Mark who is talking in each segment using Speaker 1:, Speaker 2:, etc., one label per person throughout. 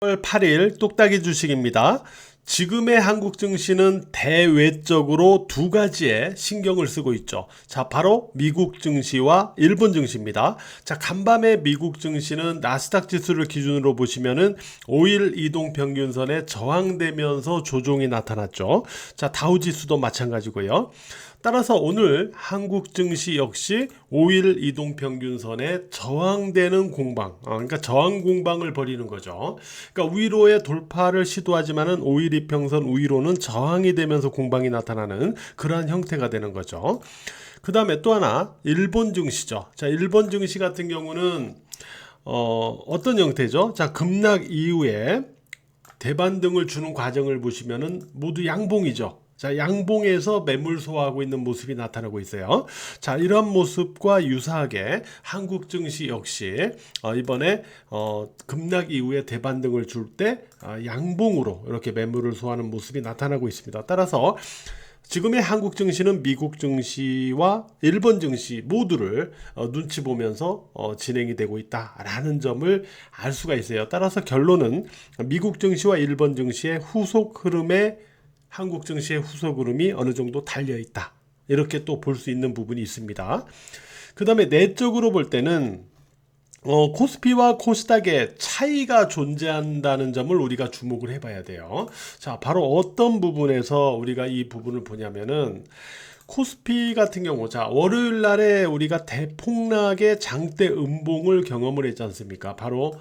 Speaker 1: 10월 8일 똑딱이 주식입니다. 지금의 한국 증시는 대외적으로 두 가지에 신경을 쓰고 있죠. 자, 바로 미국 증시와 일본 증시입니다. 자, 간밤에 미국 증시는 나스닥 지수를 기준으로 보시면은 5일 이동 평균선에 저항되면서 조정이 나타났죠. 자, 다우 지수도 마찬가지고요. 따라서 오늘 한국 증시 역시 5일 이동 평균선에 저항되는 공방, 그러니까 저항 공방을 벌이는 거죠. 그러니까 위로의 돌파를 시도하지만은 5일 이평선 위로는 저항이 되면서 공방이 나타나는 그러한 형태가 되는 거죠. 그 다음에 또 하나 일본 증시죠. 자, 일본 증시 같은 경우는 어떤 형태죠? 자, 급락 이후에 대반등을 주는 과정을 보시면은 모두 양봉이죠. 자, 양봉에서 매물 소화하고 있는 모습이 나타나고 있어요. 자, 이런 모습과 유사하게 한국 증시 역시 이번에 급락 이후에 대반등을 줄 때 양봉으로 이렇게 매물을 소화하는 모습이 나타나고 있습니다. 따라서 지금의 한국 증시는 미국 증시와 일본 증시 모두를 눈치 보면서 진행이 되고 있다라는 점을 알 수가 있어요. 따라서 결론은 미국 증시와 일본 증시의 후속 흐름에 한국 증시의 후속 흐름이 어느 정도 달려 있다. 이렇게 또 볼 수 있는 부분이 있습니다. 그 다음에 내적으로 볼 때는 코스피와 코스닥의 차이가 존재한다는 점을 우리가 주목을 해봐야 돼요. 자, 바로 어떤 부분에서 우리가 이 부분을 보냐면은 코스피 같은 경우, 자, 월요일 날에 우리가 대폭락의 장대 음봉을 경험을 했지 않습니까? 바로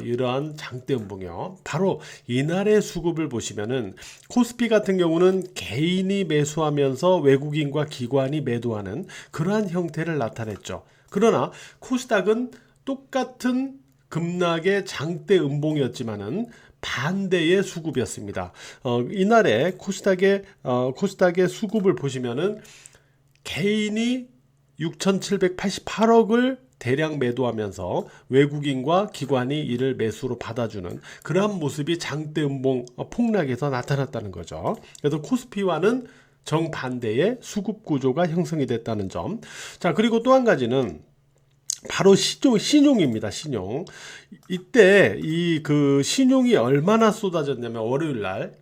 Speaker 1: 이러한 장대 음봉이요. 바로 이날의 수급을 보시면은 코스피 같은 경우는 개인이 매수하면서 외국인과 기관이 매도하는 그러한 형태를 나타냈죠. 그러나 코스닥은 똑같은 급락의 장대 음봉이었지만은 반대의 수급이었습니다. 이날에 코스닥의 수급을 보시면은 개인이 6,788억을 대량 매도하면서 외국인과 기관이 이를 매수로 받아주는 그러한 모습이 장대 음봉 폭락에서 나타났다는 거죠. 그래서 코스피와는 정반대의 수급 구조가 형성이 됐다는 점. 자, 그리고 또 한 가지는 바로 신용입니다. 신용. 이때 신용이 얼마나 쏟아졌냐면 월요일 날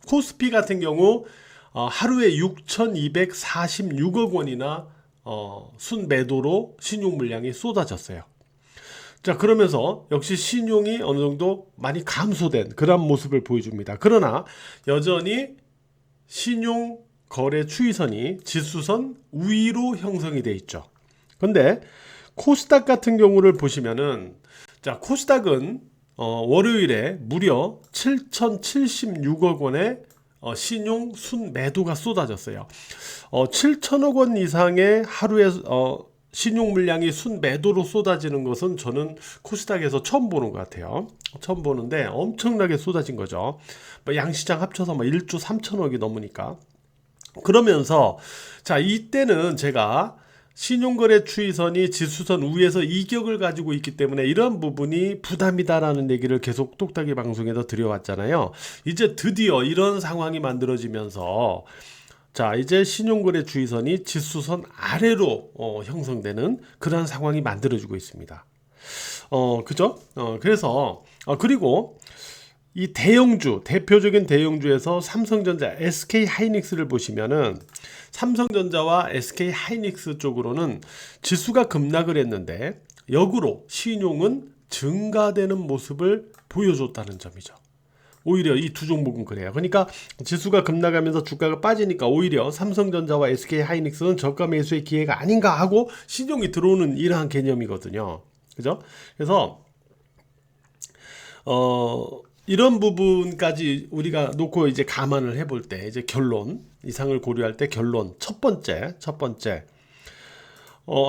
Speaker 1: 코스피 같은 경우 하루에 6,246억 원이나 순매도로 신용 물량이 쏟아졌어요. 자, 그러면서 역시 신용이 어느 정도 많이 감소된 그런 모습을 보여줍니다. 그러나 여전히 신용 거래 추이선이 지수선 위로 형성이 돼 있죠. 근데 코스닥 같은 경우를 보시면은, 자, 코스닥은 월요일에 무려 7,076억 원의 신용 순매도가 쏟아졌어요. 7천억 원 이상의 하루에 신용 물량이 순매도로 쏟아지는 것은 저는 코스닥에서 처음 보는 것 같아요. 처음 보는데 엄청나게 쏟아진 거죠. 양시장 합쳐서 1조 3천억이 넘으니까. 그러면서 자, 이때는 제가 신용거래 추이선이 지수선 위에서 이격을 가지고 있기 때문에 이런 부분이 부담이다라는 얘기를 계속 똑딱이 방송에서 드려왔잖아요. 이제 드디어 이런 상황이 만들어지면서 자, 이제 신용거래 추이선이 지수선 아래로 형성되는 그런 상황이 만들어지고 있습니다. 그죠? 그래서 그리고 이 대형주, 대표적인 대형주에서 삼성전자, SK하이닉스를 보시면은 삼성전자와 SK하이닉스 쪽으로는 지수가 급락을 했는데 역으로 신용은 증가되는 모습을 보여줬다는 점이죠. 오히려 이 두 종목은 그래요. 그러니까 지수가 급락하면서 주가가 빠지니까 오히려 삼성전자와 SK하이닉스는 저가 매수의 기회가 아닌가 하고 신용이 들어오는 이러한 개념이거든요. 그죠? 그래서 이런 부분까지 우리가 놓고 이제 감안을 해볼 때 이제 결론 이상을 고려할 때 결론 첫 번째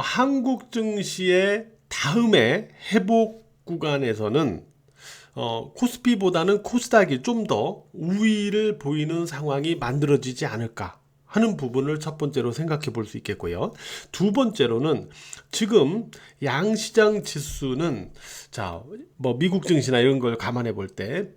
Speaker 1: 한국 증시의 다음에 회복 구간에서는 코스피보다는 코스닥이 좀 더 우위를 보이는 상황이 만들어지지 않을까 하는 부분을 첫 번째로 생각해 볼 수 있겠고요. 두 번째로는 지금 양시장 지수는 자, 미국 증시나 이런 걸 감안해 볼 때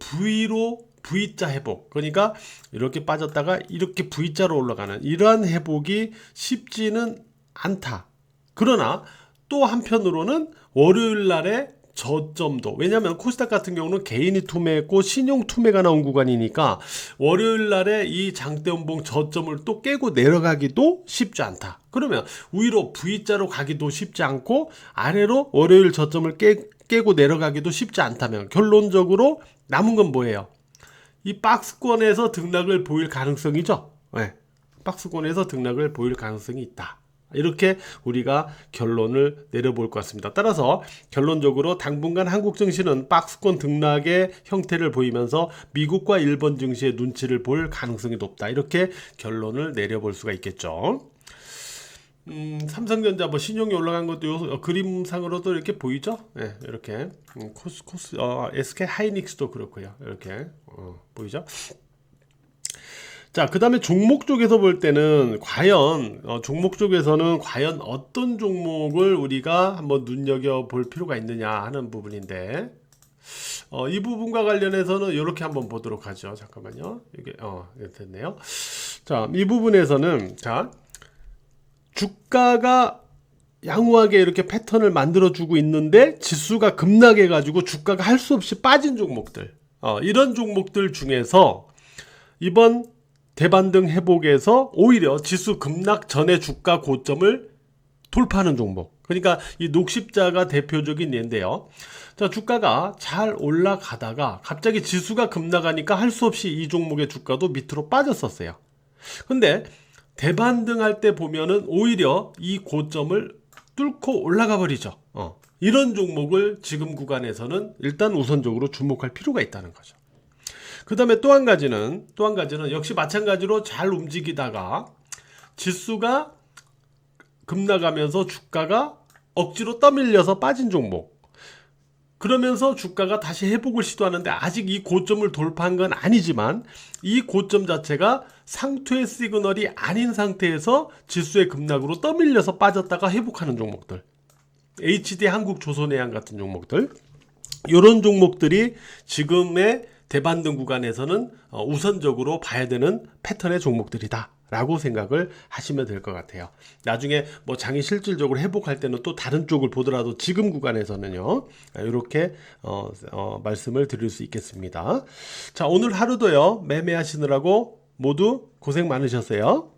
Speaker 1: V자 회복, 그러니까 이렇게 빠졌다가 이렇게 V자로 올라가는 이러한 회복이 쉽지는 않다. 그러나 또 한편으로는 월요일 날에 저점도, 왜냐하면 코스닥 같은 경우는 개인이 투매했고 신용 투매가 나온 구간이니까 월요일 날에 이 장대음봉 저점을 또 깨고 내려가기도 쉽지 않다. 그러면 위로 V자로 가기도 쉽지 않고 아래로 월요일 저점을 깨고 내려가기도 쉽지 않다면 결론적으로 남은 건 뭐예요? 이 박스권에서 등락을 보일 가능성이죠. 네. 박스권에서 등락을 보일 가능성이 있다. 이렇게 우리가 결론을 내려볼 것 같습니다. 따라서 결론적으로 당분간 한국 증시는 박스권 등락의 형태를 보이면서 미국과 일본 증시의 눈치를 볼 가능성이 높다. 이렇게 결론을 내려볼 수가 있겠죠. 삼성전자 뭐 신용이 올라간 것도 그림상으로도 이렇게 보이죠? 네, 이렇게 SK 하이닉스도 그렇고요. 이렇게 보이죠? 자, 그 다음에 종목 쪽에서 볼 때는 과연 종목 쪽에서는 과연 어떤 종목을 우리가 한번 눈여겨볼 필요가 있느냐 하는 부분인데 이 부분과 관련해서는 이렇게 한번 보도록 하죠. 잠깐만요. 이게 됐네요. 자, 이 부분에서는 자, 주가가 양호하게 이렇게 패턴을 만들어주고 있는데 지수가 급락해 가지고 주가가 할 수 없이 빠진 종목들, 이런 종목들 중에서 이번 대반등 회복에서 오히려 지수 급락 전에 주가 고점을 돌파하는 종목, 그러니까 이 녹십자가 대표적인 예인데요. 자, 주가가 잘 올라가다가 갑자기 지수가 급락하니까 할 수 없이 이 종목의 주가도 밑으로 빠졌었어요. 근데 대반등할 때 보면은 오히려 이 고점을 뚫고 올라가 버리죠. 이런 종목을 지금 구간에서는 일단 우선적으로 주목할 필요가 있다는 거죠. 그 다음에 또 한 가지는 역시 마찬가지로 잘 움직이다가 지수가 급락하면서 주가가 억지로 떠밀려서 빠진 종목, 그러면서 주가가 다시 회복을 시도하는데 아직 이 고점을 돌파한 건 아니지만 이 고점 자체가 상투의 시그널이 아닌 상태에서 지수의 급락으로 떠밀려서 빠졌다가 회복하는 종목들, HD 한국조선해양 같은 종목들, 이런 종목들이 지금의 대반등 구간에서는 우선적으로 봐야 되는 패턴의 종목들이다 라고 생각을 하시면 될 것 같아요. 나중에 뭐 장이 실질적으로 회복할 때는 또 다른 쪽을 보더라도 지금 구간에서는요, 이렇게 말씀을 드릴 수 있겠습니다. 자, 오늘 하루도요 매매하시느라고 모두 고생 많으셨어요.